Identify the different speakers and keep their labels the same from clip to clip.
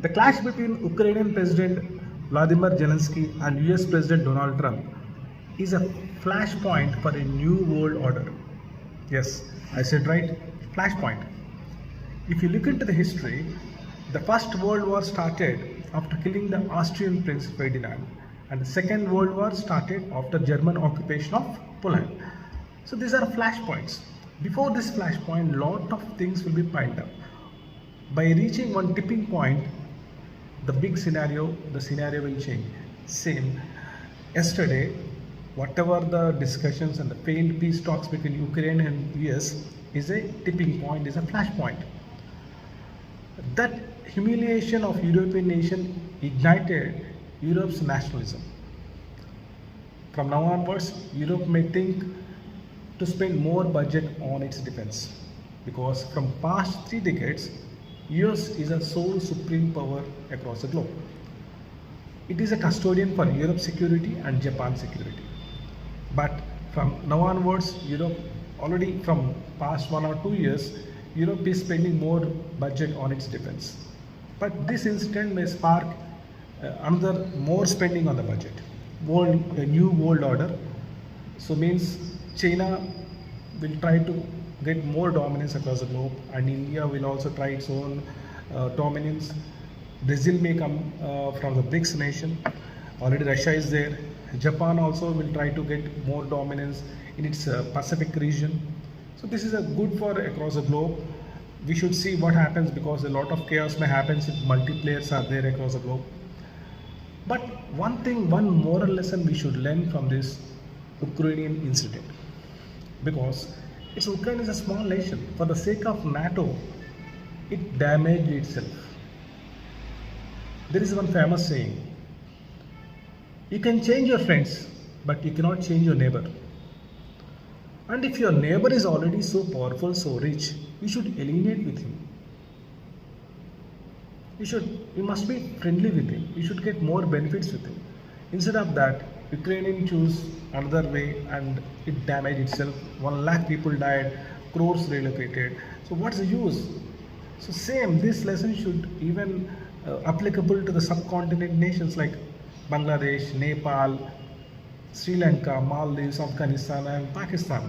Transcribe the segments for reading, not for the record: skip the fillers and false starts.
Speaker 1: The clash between Ukrainian President Vladimir Zelensky and US President Donald Trump is a flashpoint for a new world order. Yes, I said right, flashpoint. If you look into the history, the First World War started after killing the Austrian Prince Ferdinand, and the Second World War started after German occupation of Poland. So these are flashpoints. Before this flashpoint, lot of things will be piled up. By reaching one tipping point, the scenario will change. Same, yesterday, whatever the discussions and the failed peace talks between Ukraine and US is a tipping point, is a flashpoint. That humiliation of European nation ignited Europe's nationalism. From now onwards, Europe may think to spend more budget on its defense, because from past 3 decades, US is a sole supreme power across the globe. It is a custodian for Europe's security and Japan's security. But from now onwards, Europe already from past 1 or 2 years, Europe is spending more budget on its defense. But this incident may spark another more spending on the budget. A new world order. So means China will try to get more dominance across the globe, and India will also try its own dominance. Brazil may come from the BRICS nation. Already Russia is there. Japan also will try to get more dominance in its Pacific region. So this is a good for across the globe. We should see what happens, because a lot of chaos may happen if multiplayers are there across the globe. But one moral lesson we should learn from this Ukrainian incident, because Ukraine is a small nation. For the sake of NATO, it damaged itself. There is one famous saying: you can change your friends, but you cannot change your neighbor. And if your neighbor is already so powerful, so rich, you should alienate with him. You must be friendly with him. You should get more benefits with him. Instead of that, Ukrainian choose another way and it damaged itself. 1 lakh people died, crores relocated. So what's the use? So same, this lesson should even applicable to the subcontinent nations like Bangladesh, Nepal, Sri Lanka, Maldives, Afghanistan and Pakistan.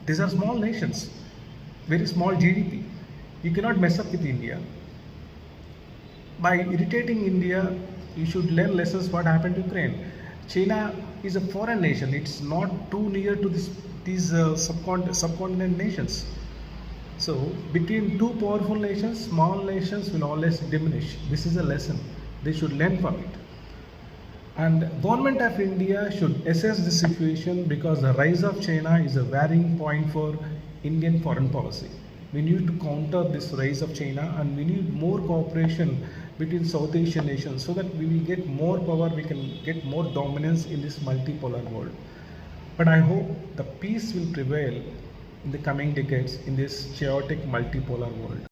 Speaker 1: These are small nations, very small GDP. You cannot mess up with India. By irritating India, you should learn lessons what happened to Ukraine. China is a foreign nation. It's not too near to these subcontinent nations. So between two powerful nations, small nations will always diminish. This is a lesson. They should learn from it. And government of India should assess the situation, because the rise of China is a varying point for Indian foreign policy. We need to counter this rise of China, and we need more cooperation between South Asian nations, so that we will get more power, we can get more dominance in this multipolar world. But I hope the peace will prevail in the coming decades in this chaotic multipolar world.